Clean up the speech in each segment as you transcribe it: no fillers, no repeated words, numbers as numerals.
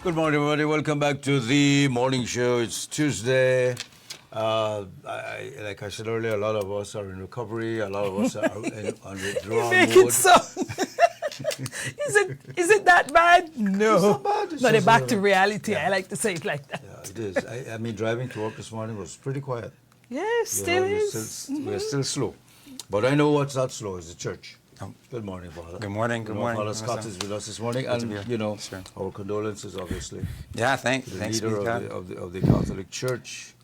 Good morning, everybody. Welcome back to the morning show. It's Tuesday. Like I said earlier, a lot of us are in recovery. A lot of us are on withdrawal You make mode. it so. Is it that bad? No. It's not bad. It's But just, back to reality. I like to say it like that. Yeah, it is. I mean, driving to work this morning was pretty quiet. Yes, still we're is. still, we're still slow. But I know what's not slow is the church. Good morning, Father. Good morning. Good morning. Father Scott is with us this morning, Good to and be here. you know, Sure. our condolences, obviously, Yeah, to thanks the be leader to God. of the Catholic Church,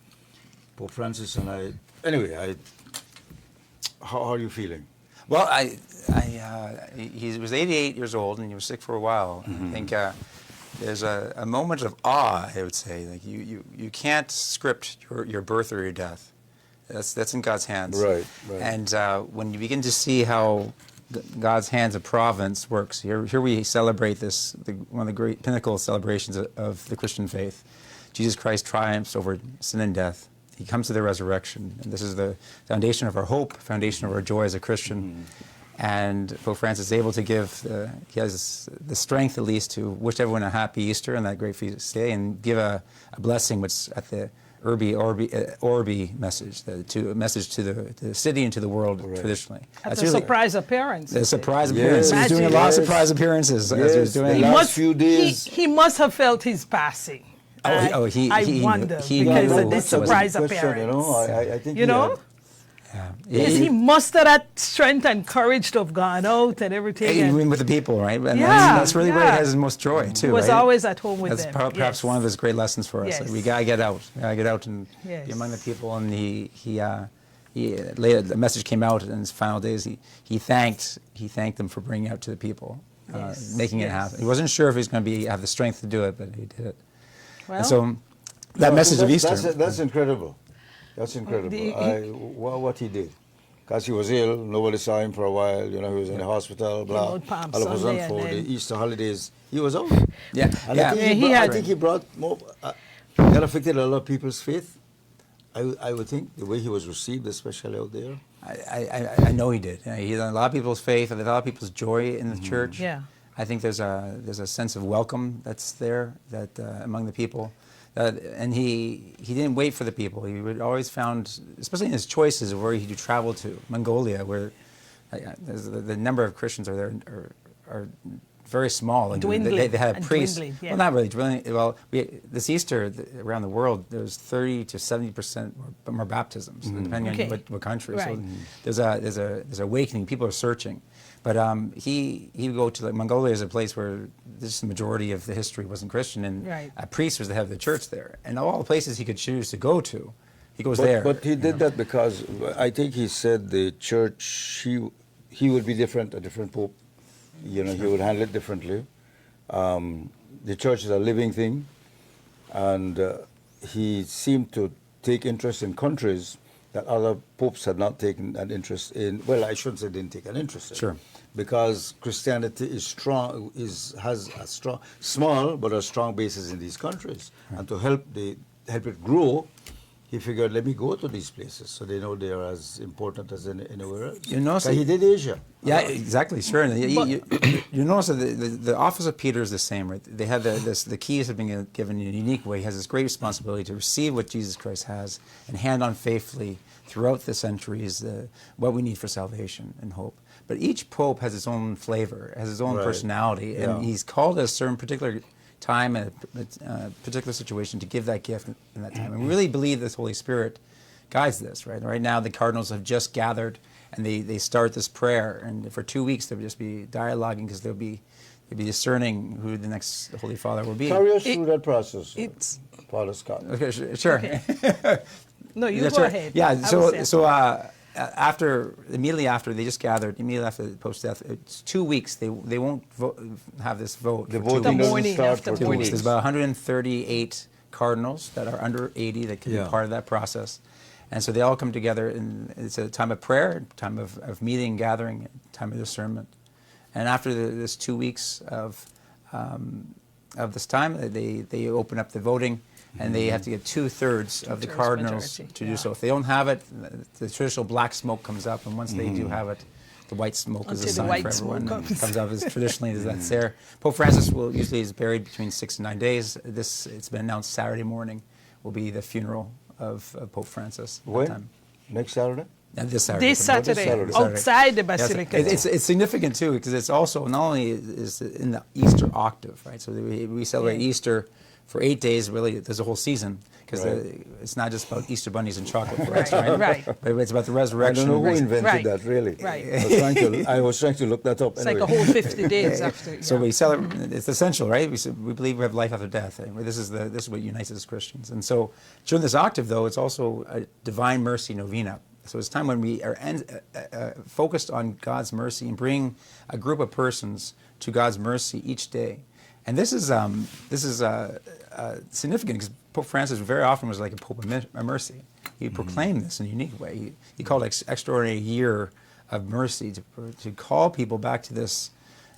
Pope Francis, and I. Anyway, how are you feeling? Well, he was 88 years old and he was sick for a while. I think there's a moment of awe, I would say. Like you can't script your birth or your death. That's in God's hands. Right. And when you begin to see how God's hands of providence works, here we celebrate one of the great pinnacle celebrations of the Christian faith. Jesus Christ triumphs over sin and death. He comes to the resurrection, and this is the foundation of our hope, foundation of our joy as a Christian. And Pope Francis is able to he has the strength at least to wish everyone a happy Easter and that great feast day, and give a blessing which at the Urbi Orbi message, a message to the city and to the world traditionally. At a surprise appearance. The surprise appearance. Yes. He was doing a lot of surprise appearances as he was doing. the last few days. He must have felt his passing. I wonder because of this surprise appearance. You know, I think You know? Because he mustered that strength and courage to have gone out and everything. And Even with the people, right? And Yeah, that's really where he yeah. has his most joy, too. he was right? always at home with That's them. perhaps Yes. one of his great lessons for us. Yes. Like, we gotta get out. We gotta get out and Yes. be among the people. And he later the message came out in his final days. He thanked them for bringing it out to the people, Yes. making it Yes. happen. He wasn't sure if he was going to have the strength to do it, but he did it. Well, And so that message of Easter. That's incredible. That's incredible. What he did. Because he was ill, nobody saw him for a while. You know, he was in the hospital. Blah. out Palm All of a sudden, Sunday for and the then- Easter holidays, he was out. Yeah, And yeah. I think he brought more. That affected a lot of people's faith. I would think the way he was received, especially out there. I know he did. He had a lot of people's faith, and a lot of people's joy in the church. Yeah. I think there's a sense of welcome that's there among the people, and he didn't wait for the people. He would always found, especially in his choices of where he would travel to, Mongolia, where the number of Christians are there are very small. And Dwindling they had a and priest. dwindling, yeah. Well, not really dwindling. Well, this Easter around the world, there's 30 to 70% more baptisms, depending Okay. on what country. Right. So there's awakening. People are searching. But he would go to, like, Mongolia is a place where just the majority of the history wasn't Christian, and Right. a priest was the head of the church there. And of all the places he could choose to go to, he goes there. But he did that because I think he said the church, he would be different, a different pope. You know, he would handle it differently. The church is a living thing, and he seemed to take interest in countries that other popes had not taken an interest in. Well, I shouldn't say didn't take an interest in. Sure. Because Christianity is strong, has a strong, small but a strong basis in these countries, and to help it grow, he figured, let me go to these places so they know they are as important as anywhere else. You know, So so- he did Asia. Yeah, exactly. Sure. And you notice that the office of Peter is the same, right? They have the keys have been given in a unique way. He has this great responsibility to receive what Jesus Christ has and hand on faithfully throughout the centuries what we need for salvation and hope. But each pope has its own flavor, has its own Right. personality, and Yeah. he's called at a certain particular time and a particular situation to give that gift in that time. And we really believe this Holy Spirit guides this, right? Right now the cardinals have just gathered and they start this prayer, and for 2 weeks they'll just be dialoguing because they'll be discerning who the next Holy Father will be. Carry us through that process, it's- Father Scott. Okay, sure. Okay. No, you That's go right. ahead. Yeah, I will say immediately after they just gathered, immediately after the post-death, it's 2 weeks. They won't have this vote. The for 2 voting The weeks. doesn't morning start after for 2 morning. weeks. There's about 138 cardinals that are under 80 that can Yeah. be part of that process. And so they all come together, and it's a time of prayer, time of meeting, gathering, time of discernment. And after this 2 weeks of this time, they open up the voting, and they have to get 2/3 of the Two-thirds cardinals majority, to do yeah. so. If they don't have it, the traditional black smoke comes up, and once they do have it, the white smoke is a Until the sign white for everyone. smoke And comes. comes out as traditionally that's there. Pope Francis will usually is buried between 6 and 9 days. It's been announced Saturday morning will be the funeral of Pope Francis. At When? that time. Next Saturday? This Saturday. This Saturday, Saturday. outside the Yes, Basilica. it's significant too because it's also not only is in the Easter octave, right? So we celebrate Yeah. Easter for 8 days. Really, there's a whole season because Right. it's not just about Easter bunnies and chocolate for Right, us, right? right. But it's about the I resurrection. don't know who invented Right. that, really. Right. I was trying to look that up. It's anyway. like a whole 50 days after. So yeah. we celebrate. It's essential, right? We believe we have life after death. Anyway, this is what unites us as Christians. And so during this octave, though, it's also a Divine Mercy Novena. So it's time when we are focused on God's mercy and bring a group of persons to God's mercy each day. And this is significant because Pope Francis very often was like a Pope of mercy. He proclaimed this in a unique way. He called it extraordinary year of mercy to call people back to this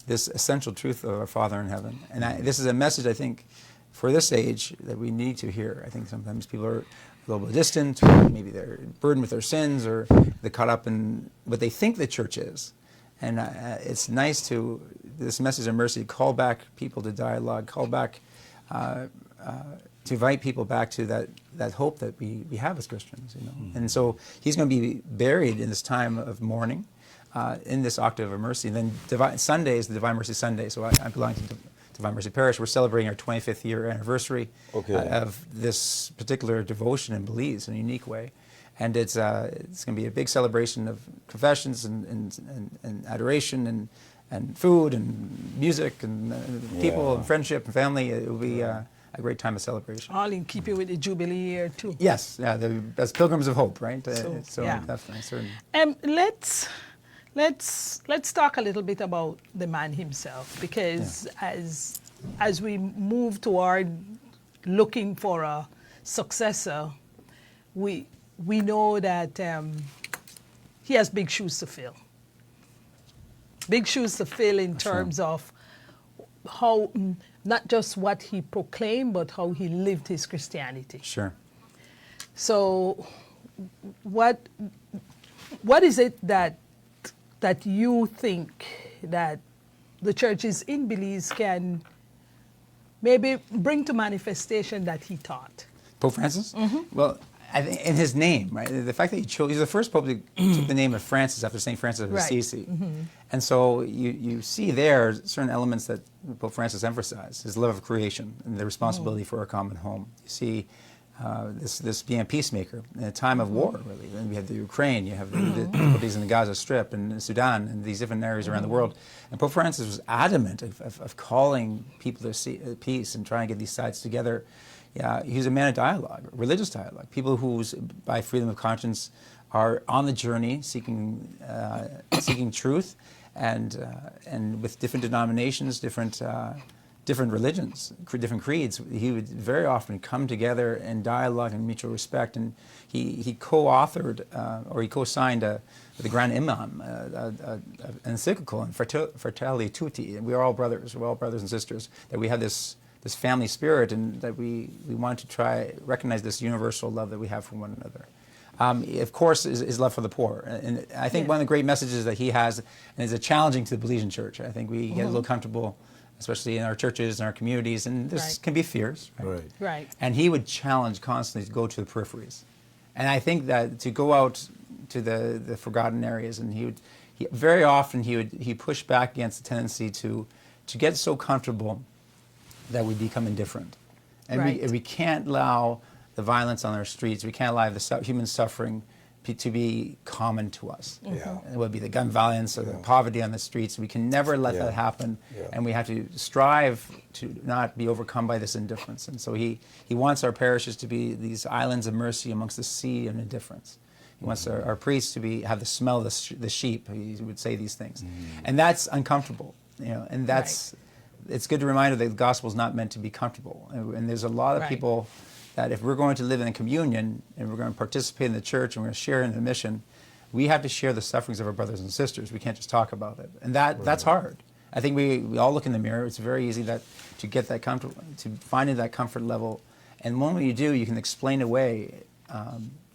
essential truth of our Father in heaven. And this is a message, I think, for this age that we need to hear. I think sometimes people are a little bit distant, or maybe they're burdened with their sins, or they're caught up in what they think the church is. And it's nice to, this message of mercy, call back people to dialogue, call back, to invite people back to that hope that we have as Christians. You know? Mm-hmm. And so he's going to be buried in this time of mourning, in this octave of mercy. And then Sunday is the Divine Mercy Sunday, so I belong to Divine Mercy Parish. We're celebrating our 25th year anniversary of this particular devotion in Belize in a unique way. And it's going to be a big celebration of confessions and adoration and food and music and people and friendship and family. It will be a great time of celebration. All in keeping with the Jubilee year, too. Yes, yeah, that's Pilgrims of Hope, right? So, yeah. Definitely, certainly. Let's talk a little bit about the man himself, because as we move toward looking for a successor, we know that he has big shoes to fill. Big shoes to fill in terms of how, not just what he proclaimed, but how he lived his Christianity. Sure. So what is it that you think that the churches in Belize can maybe bring to manifestation that he taught? Pope Francis? Mm-hmm. Well, I think in his name, right? The fact that he's the first pope that took the name of Francis after St. Francis of Right. Assisi. Mm-hmm. And so you see there certain elements that Pope Francis emphasized, his love of creation and the responsibility for our common home. You see this being a peacemaker in a time of war, really. And we have the Ukraine, you have the difficulties in the Gaza Strip and Sudan and these different areas around the world. And Pope Francis was adamant of calling people to peace and trying to get these sides together. Yeah, he's a man of dialogue, religious dialogue. People who, by freedom of conscience, are on the journey seeking truth, and with different denominations, different religions, different creeds. He would very often come together in dialogue and mutual respect. And he co-authored or he co-signed with the Grand Imam an encyclical in Fratelli Tutti. And we are all brothers. We're all brothers and sisters. That we have this family spirit, and that we want to recognize this universal love that we have for one another. Of course, is love for the poor. And I think one of the great messages that he has, and is challenging to the Belizean church. I think we get a little comfortable, especially in our churches and our communities, and this can be fierce. Right. And he would challenge constantly to go to the peripheries. And I think that to go out to the forgotten areas, and he very often pushed back against the tendency to get so comfortable that we become indifferent. And we can't allow the violence on our streets, we can't allow the human suffering to be common to us. Yeah. It would be the gun violence or the poverty on the streets. We can never let that happen. Yeah. And we have to strive to not be overcome by this indifference. And so he wants our parishes to be these islands of mercy amongst the sea of indifference. He wants our priests to have the smell of the sheep. He would say these things. And that's uncomfortable. And that's... It's good to remind that the gospel is not meant to be comfortable. And there's a lot of people that if we're going to live in communion and we're going to participate in the church and we're going to share in the mission, we have to share the sufferings of our brothers and sisters. We can't just talk about it. And that's hard. I think we all look in the mirror. It's very easy to get that comfort, to find that comfort level. And when you do, you can explain away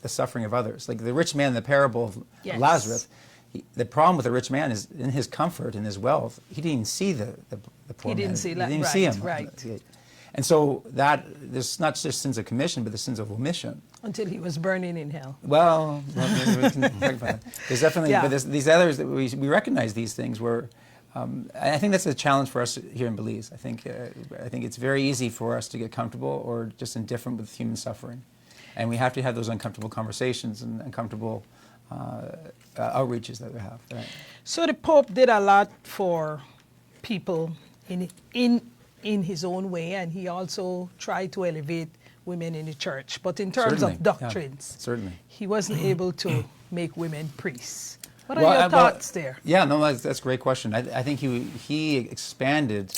the suffering of others. Like the rich man in the parable of Lazarus, The problem with the rich man is in his comfort and his wealth, he didn't even see the poor man. He didn't see that, He didn't right, see him. right. And so that there's not just sins of commission, but the sins of omission. Until he was burning in hell. Well, we can talk about that. There's definitely, Yeah. but these others that we recognize these things where. I think that's a challenge for us here in Belize. I think it's very easy for us to get comfortable or just indifferent with human suffering, and we have to have those uncomfortable conversations and uncomfortable outreaches that we have. Right? So the Pope did a lot for people in his own way, and he also tried to elevate women in the church. But in terms Certainly, of doctrines, yeah, certainly. he wasn't able to make women priests. What are your thoughts there? Yeah, no, that's a great question. I think he expanded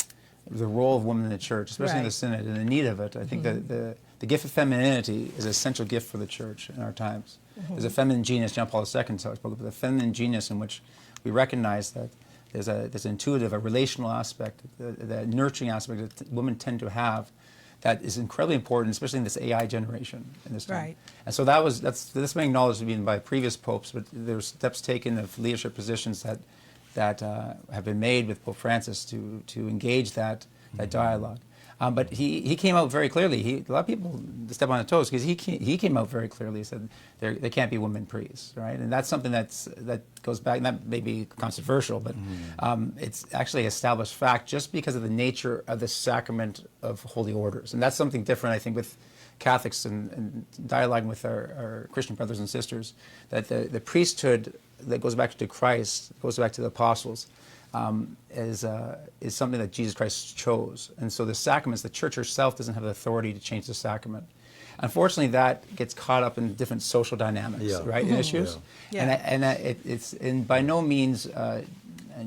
the role of women in the church, especially in the Right. Synod, and the need of it. I think that the gift of femininity is an essential gift for the church in our times. There's a feminine genius, John Paul II spoke about the feminine genius in which we recognize that there's an intuitive, a relational aspect, the nurturing aspect that women tend to have that is incredibly important, especially in this AI generation in this time. Right. And so that's been acknowledged even by previous popes, but there's steps taken of leadership positions that have been made with Pope Francis to engage that dialogue. But he came out very clearly. A lot of people step on the toes because he came out very clearly. He said there can't be women priests, right? And that's something that goes back. And that may be controversial, but it's actually established fact just because of the nature of the sacrament of holy orders, and that's something different, I think, with Catholics and dialoguing with our Christian brothers and sisters. That the priesthood that goes back to Christ, goes back to the apostles. Is something that Jesus Christ chose. And so the sacraments, the church herself doesn't have the authority to change the sacrament. Unfortunately, that gets caught up in different social dynamics, right, and issues. Yeah. And it's by no means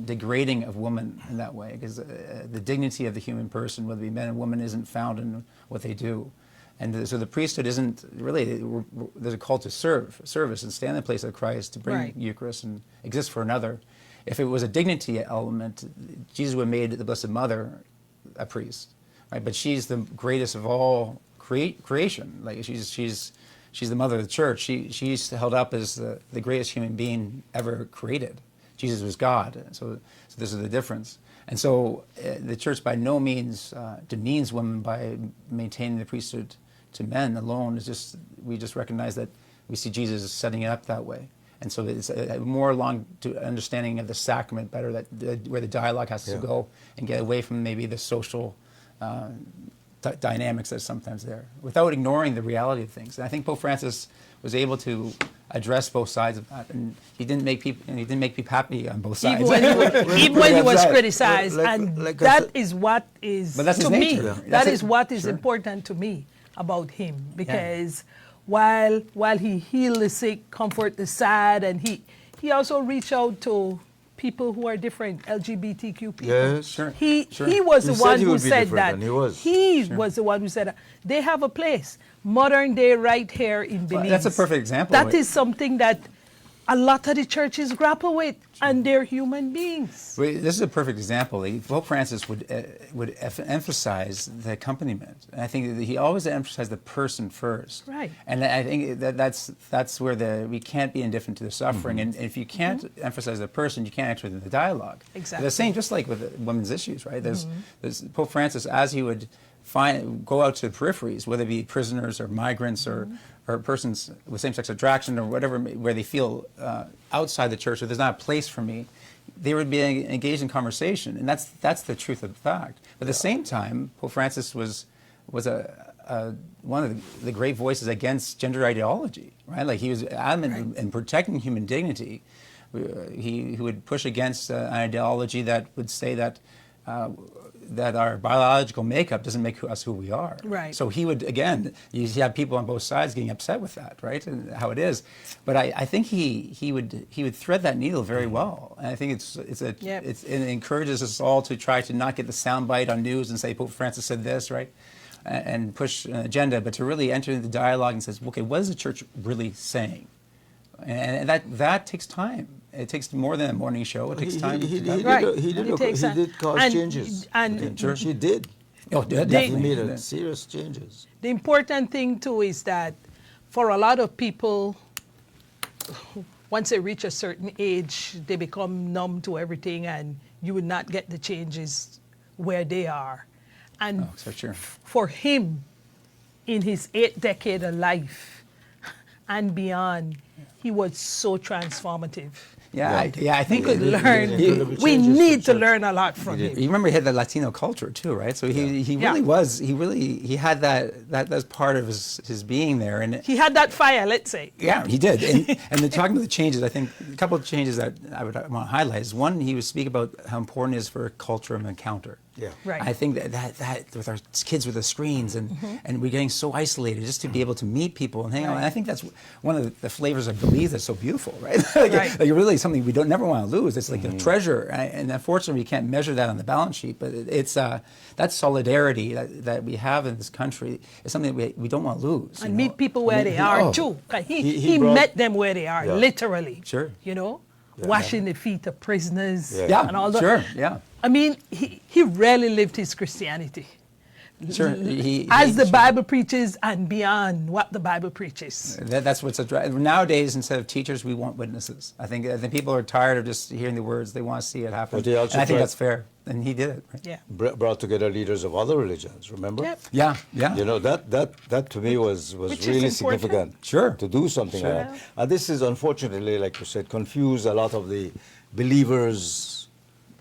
degrading of women in that way, because the dignity of the human person, whether it be men and women, isn't found in what they do. And so the priesthood isn't really, there's a call to service and stand in the place of Christ, to bring Right. Eucharist and exist for another. If it was a dignity element, Jesus would have made the Blessed Mother a priest, right? But she's the greatest of all creation. Like she's the mother of the church. She's held up as the greatest human being ever created. Jesus was God. So this is the difference. And so the church by no means demeans women by maintaining the priesthood to men alone. We just recognize that we see Jesus setting it up that way. And so it's more along to understanding of the sacrament better, where the dialogue has to go and get away from maybe the social dynamics that's sometimes there, without ignoring the reality of things. And I think Pope Francis was able to address both sides of that, and he didn't make people happy on both sides. Even when he was criticized, Like- and like I that said- is what is, But that's his to me, nature. Yeah. that That's is it. what is Sure. important to me about him, because while he healed the sick, comfort the sad, and he also reached out to people who are different, LGBTQ people. Yes. Sure. He Sure. was He the said one he who would be said different, that. and he was. He was the one who said that. They have a place, modern day, right here in Belize. That's a perfect example. That is something that a lot of the churches grapple with, and they're human beings. This is a perfect example. Pope Francis would emphasize the accompaniment, and I think that he always emphasized the person first. Right. And I think that's where we can't be indifferent to the suffering, and if you can't emphasize the person, you can't enter into the dialogue. Exactly. The same, just like with women's issues, right? There's Pope Francis, as he would go out to the peripheries, whether it be prisoners or migrants or persons with same-sex attraction or whatever, where they feel outside the church, or there's not a place for me, they would be engaged in conversation, and that's the truth of the fact. But at the same time, Pope Francis was one of the great voices against gender ideology, right? Like he was adamant in protecting human dignity. He would push against an ideology that would say that our biological makeup doesn't make us who we are. Right. So he would, again, you have people on both sides getting upset with that, right? And how it is. But I think he would thread that needle very well. And I think it encourages us all to try to not get the soundbite on news and say Pope Francis said this, right? And push an agenda, but to really enter into the dialogue and says, okay, what is the church really saying? And that takes time. It takes more than a morning show. It takes time. He Right. did cause changes. And The church, he did. Oh, He definitely. made serious changes. the important thing too is that for a lot of people, once they reach a certain age, they become numb to everything, and you would not get the changes where they are. And so true. for him, in his 8th decade of life and beyond, he was so transformative. I think We could He- learn. he- he- We changes need the to church. learn a lot from him. You remember he had the Latino culture too, right? So he Yeah. really was. He had that's part of his being there, and He had that fire, let's say. yeah, he did. And then talking about the changes, I think a couple of changes that I would want to highlight is one, he would speak about how important it is for a culture of encounter. Yeah. Right. I think that with our kids with the screens and we're getting so isolated, just to be able to meet people and hang out. And I think that's one of the flavors of belief that's so beautiful, right? Right. Like really something we don't never want to lose. It's like a treasure, and unfortunately we can't measure that on the balance sheet. But it's that solidarity that we have in this country is something that we don't want to lose. And meet people where they are too. 'Cause he brought- met them where they are, Yeah. literally. Sure. You know, washing the feet of prisoners Yeah, and all that. sure, yeah. I mean, he really lived his Christianity. Sure. As the Bible preaches and beyond what the Bible preaches. That's what's nowadays. Instead of teachers, we want witnesses. I think people are tired of just hearing the words; they want to see it happen. But they also and I think try- that's fair, and he did it. Right? Yeah. Brought together leaders of other religions, remember? Yep. Yeah. You know, that to me was Which is really important. significant. Sure. To do something Sure. like that. And this is unfortunately, like you said, confused a lot of the believers,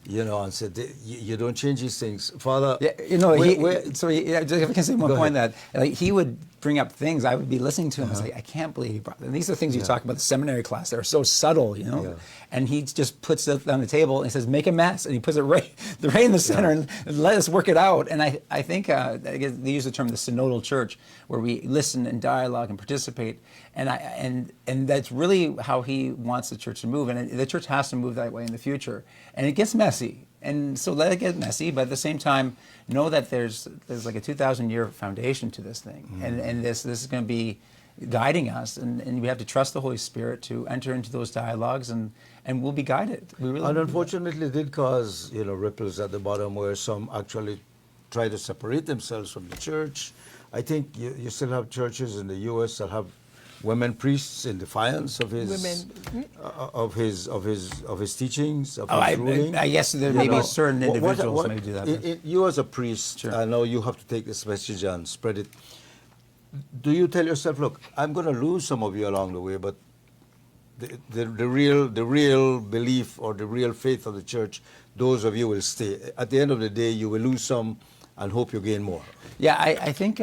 you know, and said, you don't change these things. Father, Yeah, you know, if I can say one Go point ahead. that like, he would bring up things, I would be listening to him and say, I can't believe he brought them. And these are things you talk about the seminary class that are so subtle, you know. Yeah. And he just puts it on the table and he says, make a mess, and he puts it right in the center and let us work it out. And I think I guess they use the term the synodal church, where we listen and dialogue and participate. And that's really how he wants the church to move. And the church has to move that way in the future. And it gets messy. And so let it get messy, but at the same time, know that there's like a 2,000-year foundation to this thing. And this is going to be guiding us. And we have to trust the Holy Spirit to enter into those dialogues, and we'll be guided. We really and unfortunately, it did cause, you know, ripples at the bottom where some actually try to separate themselves from the church. I think you still have churches in the U.S. that have women priests in defiance of his of his teachings, of his ruling. I guess there You may know, be certain individuals what- may do that. You as a priest, Sure. I know you have to take this message and spread it. Do you tell yourself, look, I'm going to lose some of you along the way, but the real belief or the real faith of the church, those of you will stay. At the end of the day, you will lose some and hope you gain more. Yeah, I think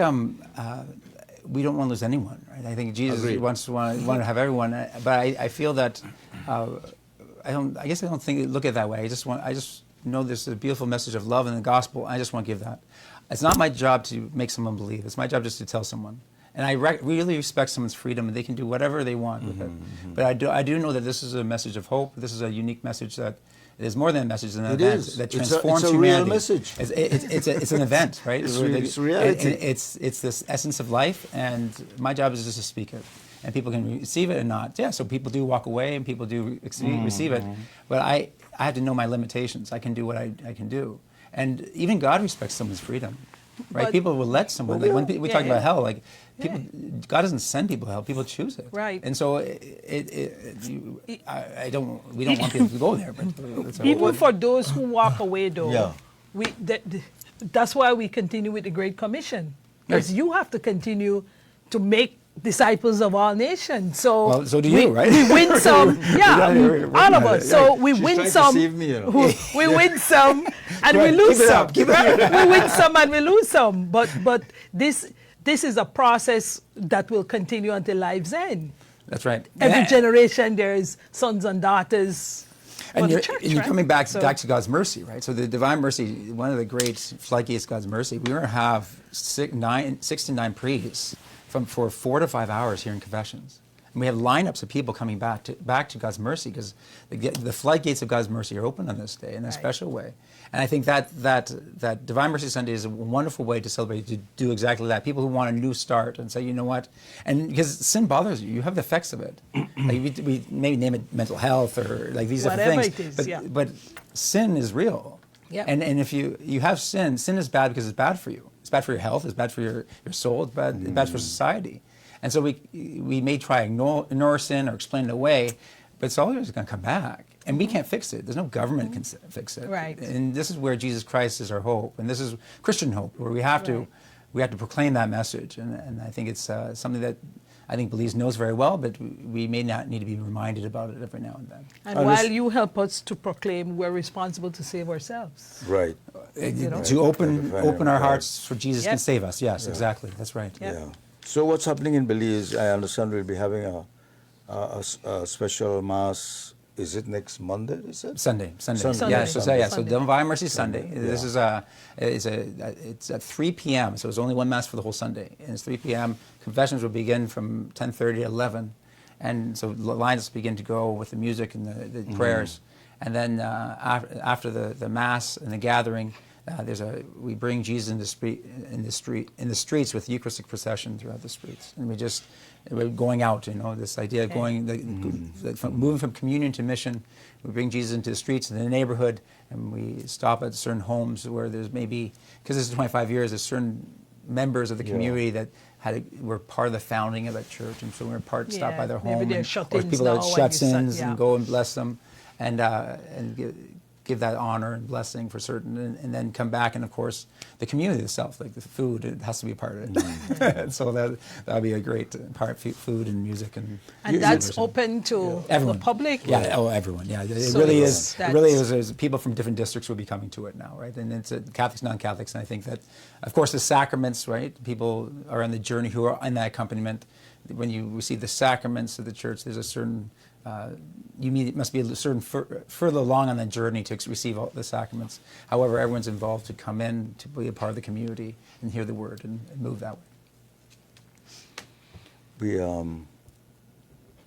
we don't want to lose anyone, right? I think Jesus Agreed. want to have everyone, but I feel that I guess I don't look at it that way. I just know there's a beautiful message of love in the gospel. I just want to give that. It's not my job to make someone believe. It's my job just to tell someone. And I really respect someone's freedom, and they can do whatever they want with it. But I do know that this is a message of hope. This is a unique message that it is more than a message, an event is. that It's a transforms real humanity. message. It's an event, right? It's reality. It's this essence of life, and my job is just to speak it. And people can receive it and not. Yeah, so people do walk away, and people do receive it. But I have to know my limitations. I can do what I can do. And even God respects someone's freedom, right? But- people will let someone. Like when we talk about hell, like people, God doesn't send people to hell. People choose it. Right. And so I don't. We don't want people to go there. But it's Even for those who walk away, though, Yeah. that's why we continue with the Great Commission. Because you have to continue to make disciples of all nations. So, Well, so do you, right? We win some, all of us. So we She's win trying to some, save me, you know. we win some, and we Right, lose keep it some. up, keep it up. We win some and we lose some. But this is a process that will continue until life's end. That's right. Every generation, there's sons and daughters. And for you're, the church, and you're right? coming back So- to God's mercy, right? So the divine mercy, one of the great floodgates of God's mercy, we're going to have 6 to 9 priests for 4 to 5 hours here in confessions. And we have lineups of people coming back to God's mercy, because the floodgates of God's mercy are open on this day in a special way. And I think that Divine Mercy Sunday is a wonderful way to celebrate, to do exactly that. People who want a new start and say, you know what? And because sin bothers you, you have the effects of it. Like we maybe name it mental health or like these Whatever different things. it is, but sin is real. Yeah. And if you have sin is bad because it's bad for you. It's bad for your health. It's bad for your soul. It's bad for society. And so we may try ignore sin or explain it away, but it's always going to come back. And we can't fix it. There's no government can fix it. Right. And this is where Jesus Christ is our hope. And this is Christian hope, where we have Right. to proclaim that message. And I think it's something that I think Belize knows very well, but we may not need to be reminded about it every now and then. And And while this- you help us to proclaim, we're responsible to save ourselves. Right. know? To open our Right. hearts for Jesus can Yep. save us. Yes, exactly. That's right. Yep. Yeah. So what's happening in Belize? I understand we'll be having a special mass. Is it next Monday? Is it? Sunday. Sunday. Yeah, Sunday. so Sunday. Divine Mercy Sunday. Sunday, This yeah. it's at 3 p.m. So it's only one mass for the whole Sunday, and it's 3 p.m. Confessions will begin from 10:30 to 11, and so the lines begin to go with the music and the prayers, and then after the mass and the gathering, we bring Jesus in the streets with Eucharistic procession throughout the streets, and we're going out. This idea of moving from communion to mission. We bring Jesus into the streets in the neighborhood, and we stop at certain homes where there's maybe, because this is 25 years, there's certain members of the community that were part of the founding of that church, and so we stop by their maybe home, they're or shut-ins people now that and shut-ins yeah. and go and bless them, and give that honor and blessing for certain, and then come back, and of course the community itself, like the food, it has to be a part of it. And so that'll be a great part, food and music and That's celebration. open to Everyone. the public? Yeah, everyone. Yeah, it So really it's- is. It really that's- is. People from different districts will be coming to it now, right? And it's Catholics, non-Catholics, and I think that, of course, the sacraments, right? People are on the journey who are in that accompaniment. When you receive the sacraments of the church, there's a certain must be a certain further along on the journey to receive all the sacraments. However, everyone's involved to come in to be a part of the community and hear the word and move that way.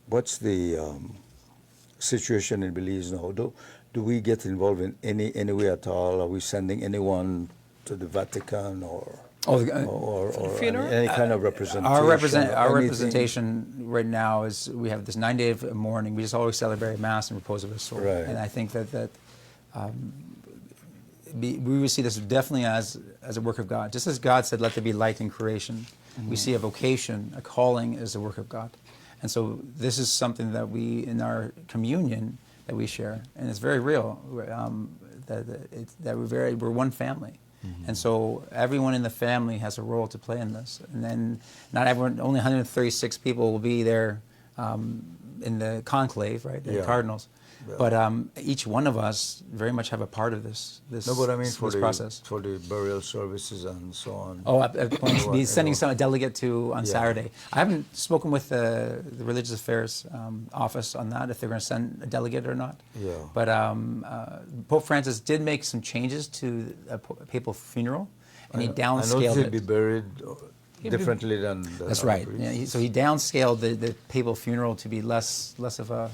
What's the situation in Belize now? Do we get involved in any way at all? Are we sending anyone to the Vatican or funeral? any kind of representation? Our anything? representation right now is we have this 9 day of mourning. We just always celebrate Mass and repose of His soul. Right. And I think that we would see this definitely as a work of God. Just as God said, "Let there be light in creation," we see a vocation, a calling as a work of God. And so this is something that we, in our communion, that we share, and it's very real. We're one family. And so everyone in the family has a role to play in this. And then not everyone, only 136 people will be there in the conclave, right, the Yeah. cardinals. Yeah. But each one of us very much have a part of this No, but I mean for this the process. for the burial services and so on. Oh, we'll be sending Everyone. a delegate to on Yeah. Saturday. I haven't spoken with the Religious Affairs office on that, if they're going to send a delegate or not. Yeah. But Pope Francis did make some changes to a papal funeral, and he I know downscaled he'll be it. buried be- differently than That's other right. priests. Yeah, so he downscaled the papal funeral to be less of a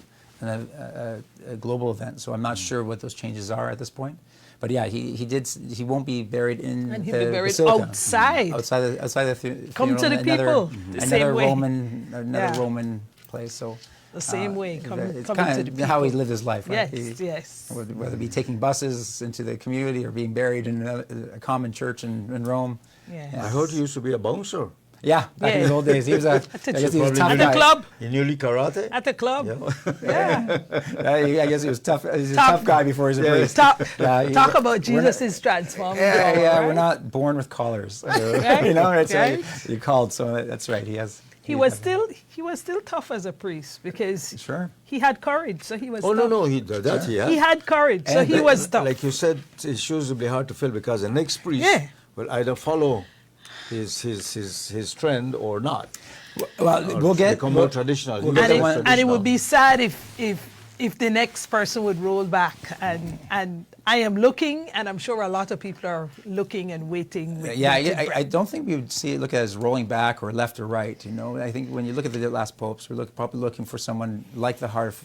global event. So I'm not sure what those changes are at this point. But yeah, he won't be buried in And he'll the be buried basilica. outside. outside the Come to funeral, the people the same another way. Another Yeah. Roman place. So The same way, it's coming to kind the of how he people. lived his life, right? Yes, yes. Whether it be taking buses into the community or being buried in a common church in Rome. Yes. I heard he used to be a bouncer. Yeah, back in his Yeah. old days, he was a, the I guess he was a At tough At guy. the club. He knew karate. At the club. Yeah. Yeah. I guess he was tough. He's a Tough. tough guy before he's a priest. Talk, Yeah, talk about we're not- Jesus' transformed. Yeah, soul, yeah, right? we're not born with collars. Right, You know, it's right. you're called. So that's right. He was still tough as a priest because Sure. he had courage. So he was. Oh no, tough. no, he He had courage, so And he was tough. Like you said, his shoes will be hard to fill because the next priest Yeah. will either follow his trend or not. Well, Or we'll get become more traditional. we'll He get was the and, one- and it would be traditional. sad if the next person would roll back. And I am looking, and I'm sure a lot of people are looking and waiting. with Yeah, bated I breath. don't think we would look at it as rolling back or left or right. You know, I think when you look at the last popes, we're probably looking for someone like the heart of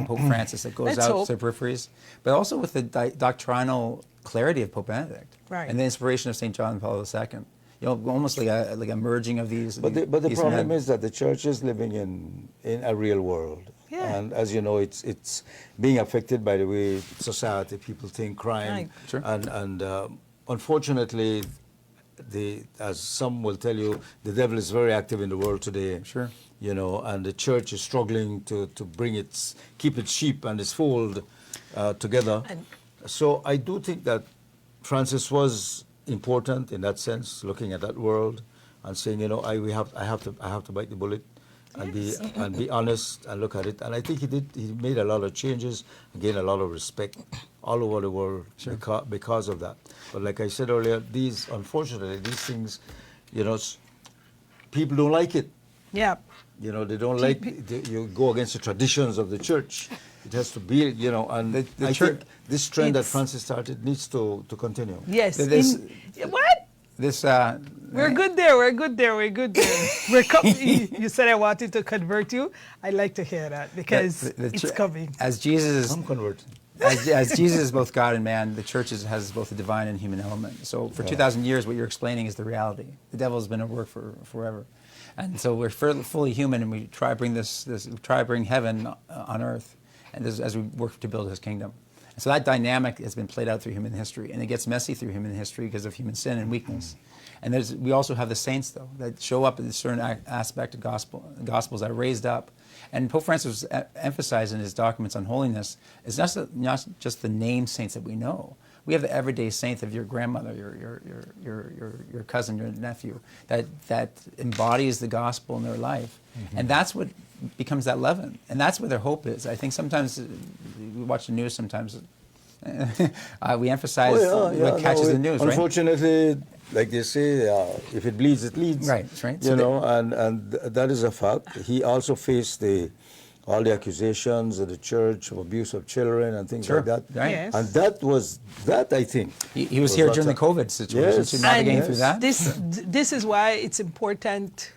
Pope Francis that goes Let's out hope. to the peripheries, but also with the doctrinal clarity of Pope Benedict Right. and the inspiration of St. John Paul II. You know, almost like a merging of these. But the these problem men. is that the church is living in a real world. Yeah. And as you know, it's being affected by the way society, people think, crime. Right. Sure. And unfortunately, as some will tell you, the devil is very active in the world today. Sure. You know, and the church is struggling to keep its sheep and its fold together. And- So I do think that Francis was important in that sense, looking at that world and saying, you know, I have to bite the bullet and be honest and look at it. And I think he made a lot of changes, gained a lot of respect all over the world because of that. But like I said earlier, unfortunately these things, you know, people don't like it. Yeah. You know, they don't like you go against the traditions of the church. It has to be, you know, and The I church- think this trend that It's- Francis started needs to continue. Yes. This- What? This We're good there. We're good there. We're good there. You said I wanted to convert you. I like to hear that because it's coming. As Jesus I'm converted. as Jesus is both God and man, the church has both a divine and human element. So for 2,000 years, what you're explaining is the reality. The devil has been at work for forever, and so we're fully human, and we try to bring bring heaven on earth, and as we work to build His kingdom. And so that dynamic has been played out through human history, and it gets messy through human history because of human sin and weakness. And we also have the saints, though, that show up in a certain aspect of Gospels that are raised up. And Pope Francis emphasized in his documents on holiness, it's not just the named saints that we know. We have the everyday saint of your grandmother, your cousin, your nephew, that embodies the gospel in their life. Mm-hmm. And that's what becomes that leaven. And that's where their hope is. I think sometimes we watch the news sometimes. We emphasize what catches the news, right? Unfortunately, like they say, if it bleeds, it leads. Right. You know, and that is a fact. He also faced all the accusations of the church of abuse of children and things like that. Right. Yes. And that I think. He was here during the COVID situation, Yes. so navigating And through that. This is why it's important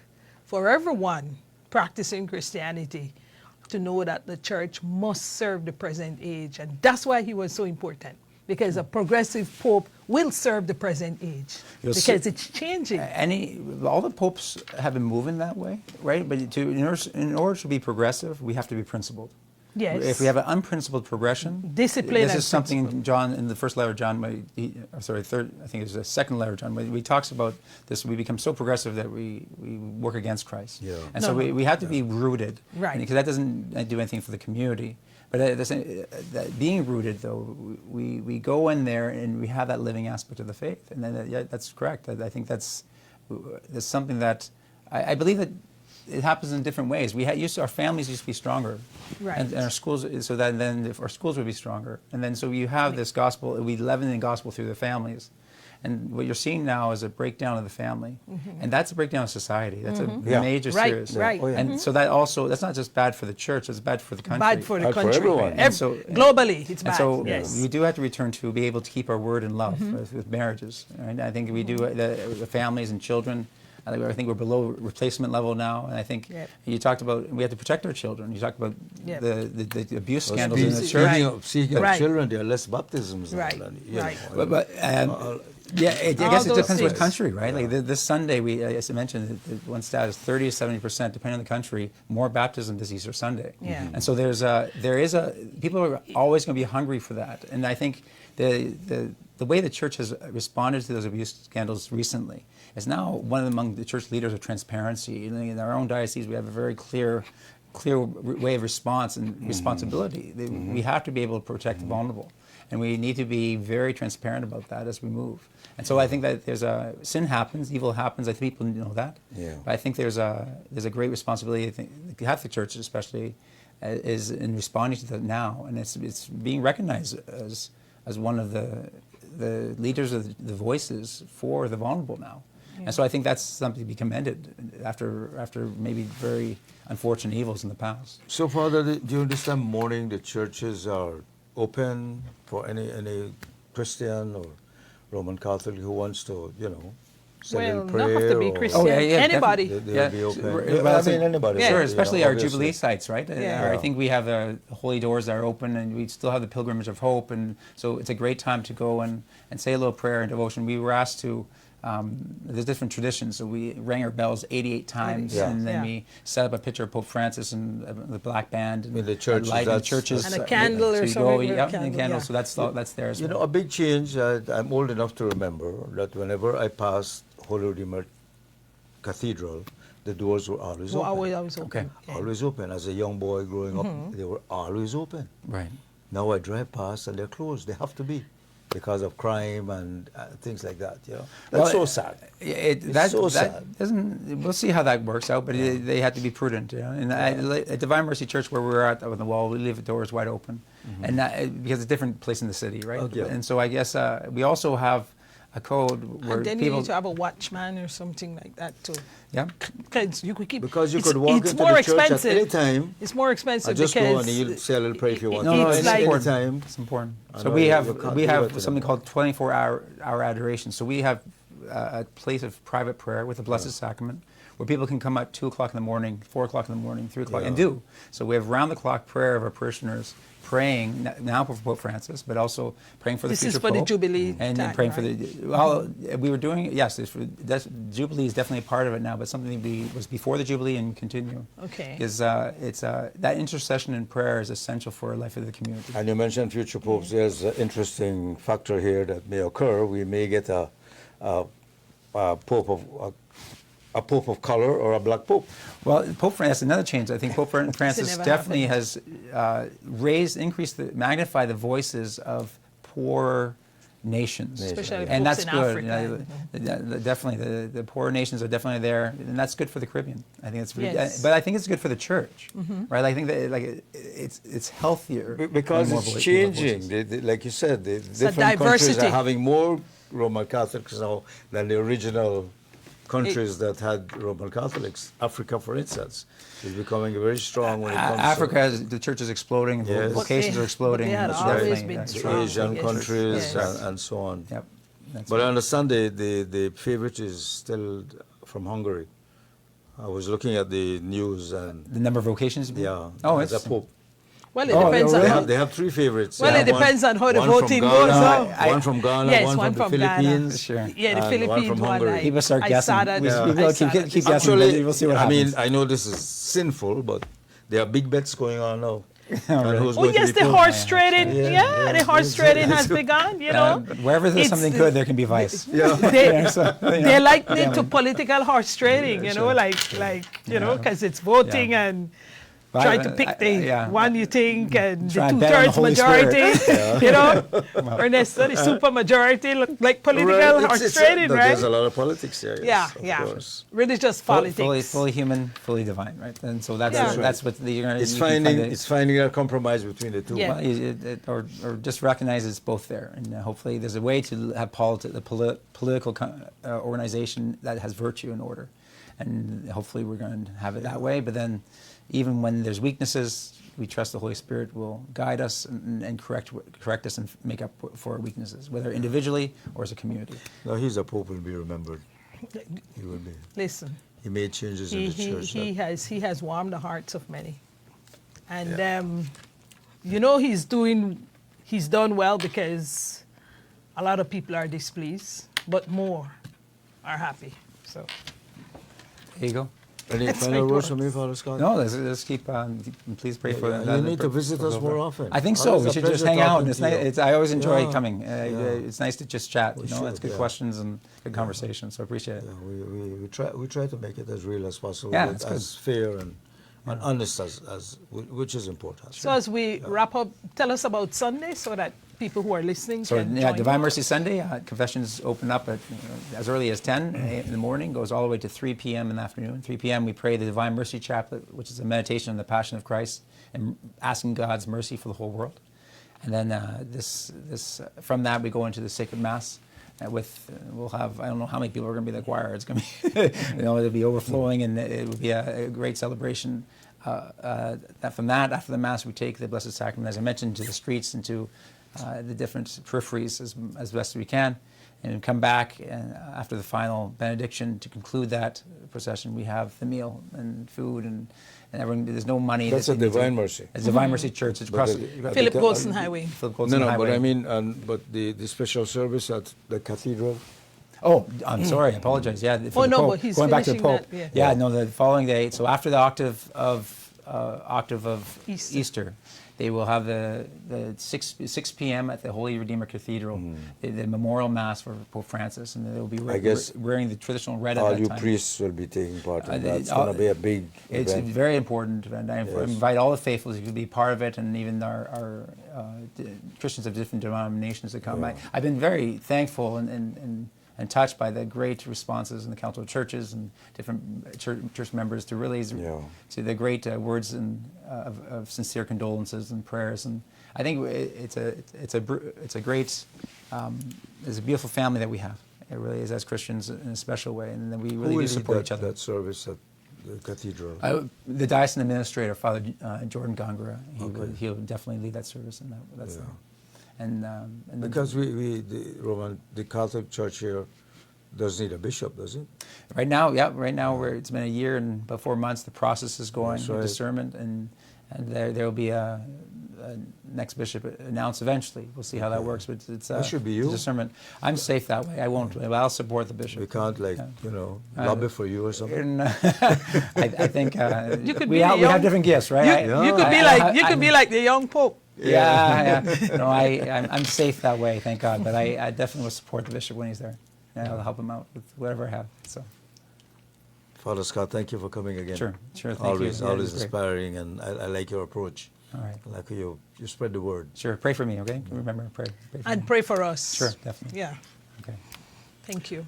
for everyone practicing Christianity to know that the church must serve the present age. And that's why he was so important, because a progressive pope will serve the present age, because it's changing. All the popes have been moving that way, right? But in order to be progressive, we have to be principled. Yes. If we have an unprincipled progression, Discipline This and is something John in the first letter of John, I think it was the second letter of John, where he talks about this. We become so progressive that we work against Christ, and so we have to be rooted, Right? Because that doesn't do anything for the community. But being rooted, though, we go in there and we have that living aspect of the faith, and then that's correct. I think that's something that I believe that it happens in different ways. Our families used to be stronger, Right. and our schools, so that then if our schools would be stronger, and then so you have this gospel. We leaven the gospel through the families. And what you're seeing now is a breakdown of the family, and that's a breakdown of society. That's a major serious. Right. Oh, yeah. And so that's not just bad for the church; it's bad for the country. Bad for the Bad for country. everyone. And so- globally, it's And bad. so yes. we do have to return to be able to keep our word in love with marriages. Right? I think we do the families and children. I think we're below replacement level now, and I think you talked about we have to protect our children. You talked about the abuse scandals in the church. Speaking of Right. children, there are less baptisms now Right. than, you Right. know. But I All guess it those depends what things. country, right? Like this Sunday, as I mentioned, one stat is 30 to 70%, depending on the country, more baptism this Easter Sunday. Yeah. And so people are always going to be hungry for that. And I think the way the church has responded to those abuse scandals recently is now one among the church leaders of transparency. In our own diocese, we have a very clear way of response and responsibility. We have to be able to protect the vulnerable. And we need to be very transparent about that as we move. And so I think that sin happens, evil happens. I think people know that. Yeah. But I think there's a great responsibility. I think the Catholic Church, especially, is in responding to that now, and it's being recognized as one of the leaders of the voices for the vulnerable now. Yeah. And so I think that's something to be commended after maybe very unfortunate evils in the past. So, Father, during this time of mourning, the churches are open for any Christian or Roman Catholic who wants to, say a Well, little not have to prayer be or- Christian. Anybody. They'll be open. Well, I mean, anybody. Sure, you especially know, our obviously. Jubilee sites, right? Yeah. I think we have the holy doors that are open, and we still have the pilgrimage of hope, and so it's a great time to go and say a little prayer and devotion. We were asked to there's different traditions. So we rang our bells 88 times, Yeah. and then Yeah. we set up a picture of Pope Francis and the black band, and In the churches, light in the that's- churches, And a candle or so you something go, with a yep, candle, and a candle. yeah. So that's there as You well. know, a big change, I'm old enough to remember that whenever I passed Holy Redeemer Cathedral, the doors were always Well, open. always open. Okay. Yeah. Always open. As a young boy growing up, they were always open. Right. Now I drive past and they're closed. They have to be because of crime and things like that. You know, that's so Well, sad. That, so that sad. doesn't. We'll see how that works out, but they have to be prudent. You know? And at Divine Mercy Church, where we're at on the wall, we leave the doors wide open, and because it's a different place in the city, right? Okay. And so I guess we also have a code where And then you people. need to have a watchman or something like that too. Yeah. Because you could keep. Because you it's- could walk it's into more the church expensive. at any time. It's more expensive I just because go and you'll say a little prayer if you want. No, no, it's it's like- important. Anytime. It's important. I So know we you have can't we do that have to something them. called 24-hour adoration. So we have a place of private prayer with the Blessed Sacrament, where people can come at 2 o'clock in the morning, 4 o'clock in the morning, 3 o'clock, and Yeah. do. So we have round-the-clock prayer of our parishioners praying now for Pope Francis, but also praying for the This future is for the Pope, Jubilee and time, praying right? for the. Well, we were doing yes. Jubilee is definitely a part of it now, but something was before the Jubilee and continue. Okay. Is that intercession and prayer is essential for the life of the community. And you mentioned future popes. There's an interesting factor here that may occur. We may get a pope of color or a black pope. Well, Pope Francis, another change. I think Pope Francis never definitely happened. has magnified the voices of poor nations. Especially And popes that's in good. Africa. Definitely, the poor nations are definitely there, and that's good for the Caribbean. I think it's, Yes. but I think it's good for the church, right? I think that it's healthier Because when more it's more changing. voices. Like you said, the different countries diversity. are having more Roman Catholics now than the original countries that had Roman Catholics. Africa, for instance, is becoming very strong when it comes Africa, the church is exploding, and Yes. vocations are exploding. They had It's always definitely- been it's to strong. Asian Yes. countries Yes. and so on. Yep. That's But right. I understand the favorite is still from Hungary. I was looking at the news and The number of vocations? yeah, Oh, as a it's pope. Well, it Oh, depends really? on They have three favorites. Well, They it have depends on how the one from voting Ghana, goes, huh? One from Ghana, Yes, one one from the from Ghana. Philippines. Sure. Yeah, the and one Philippines from one. Hungary. People start I guessing. saw that. We- I people saw keep that. guessing. Actually, We'll see what I mean, happens. I know this is sinful, but there are big bets going on now. And really? who's Oh going to yes, be the pope. horse trading. Yeah, Yeah, yeah. the horse trading has begun. You know, But wherever there's It's something the- good, there can be vice. Yeah. they, So, you know. they're likening to political horse trading. You know, sure. like you know, because it's voting Yeah. and But trying I- to pick I- the yeah. one you think and the Try and bet on the 2/3 Holy majority. Spirit. You know, or necessarily super majority, like political Right, horse trading, right? There's a lot of politics here. Yeah, Yes, of yeah. course. Religious politics. Fully human, fully divine, right? And so that's Yeah. that's what you're gonna. It's you can find it's finding a compromise between the two. Yeah. Well, or just recognize it's both there, and hopefully there's a way to have political organization that has virtue and order, and hopefully we're going to have it that way. But then, even when there's weaknesses, we trust the Holy Spirit will guide us and correct us and make up for our weaknesses, whether individually or as a community. No, he's a pope will be remembered. He will be. Listen, He made changes in the church. he has warmed the hearts of many, and Yeah. you know he's done well because a lot of people are displeased, but more are happy. So There you go. Any That's final my words thought. from you, Father Scott? No, let's keep. Please pray for. You need to visit us more often. I think so. Always We a should just pleasure hang out. talking And it's to you. nice. I always enjoy Yeah. coming. Yeah. It's nice to just chat. We You know, should, it's good yeah. questions and good conversation. So I appreciate it. Yeah, we try to make it as real as possible, Yeah, but that's good. as fair and honest as which is important. So as we wrap up, tell us about Sunday so that people who are listening So can yeah, join Divine you. Mercy Sunday, confessions open up at as early as 10 in the morning, goes all the way to 3 p.m. in the afternoon. 3 p.m. we pray the Divine Mercy Chaplet, which is a meditation on the Passion of Christ and asking God's mercy for the whole world. And then from that we go into the Sacred Mass. We'll have, I don't know how many people are going to be in the choir. It's going to be, it'll be overflowing, and it will be a great celebration. From that, after the Mass, we take the Blessed Sacrament, as I mentioned, to the streets and to the different peripheries as best we can, and come back. And after the final benediction, to conclude that procession, we have the meal and food and everything. There's no money. That's a Divine Mercy. It's Divine Mercy Church. It's across Philip Goldson Highway. Philip Goldson No, Highway. but I mean, but the special service at the cathedral. Oh, I'm sorry. I apologize. Yeah. for Oh, the no, Pope. but he's going back to the finishing Pope. that, Yeah. yeah. No, the following day. So after the octave of Easter. Easter, they will have the 6 p.m. at the Holy Redeemer Cathedral, the memorial mass for Pope Francis, and they'll be guess wearing the traditional red at All that you time. priests will be taking part in Uh, that. It's all- going to be a big It's event. very important, and I invite all the faithful to be part of it, and even our Christians of different denominations to come. Yeah. I've been very thankful and touched by the great responses in the Council of Churches and different church members to really to the great words of sincere condolences and prayers. And I think it's a great it's a beautiful family that we have. It really is, as Christians, in a special way, and then we Who really will do lead support each other. that service at the cathedral? The diocesan administrator, Father Jordan Gongora, Okay. he'll definitely lead that service, and that's Yeah. and Because the Catholic Church here does need a bishop, does it? right now, it's been a year and about 4 months. The process is going, That's right. discernment, and there will be a next bishop announced eventually. We'll see how that works, but it's That should be you. discernment. I'm safe that way. I won't. I'll support the bishop. We can't, lobby for you or something? And, I think You could we be the have young- different gifts, right? You could be like the young Pope. Yeah. No, I'm safe that way, thank God. But I definitely will support the bishop when he's there. And I'll help him out with whatever I have. So Father Scott, thank you for coming again. Sure. Thank you. Always Yeah, it was great. inspiring, and I like your approach. All right. I like how you spread the word. Sure. Pray for me, okay? Remember, pray for And me. pray for us. Sure, definitely. Yeah. Okay. Thank you.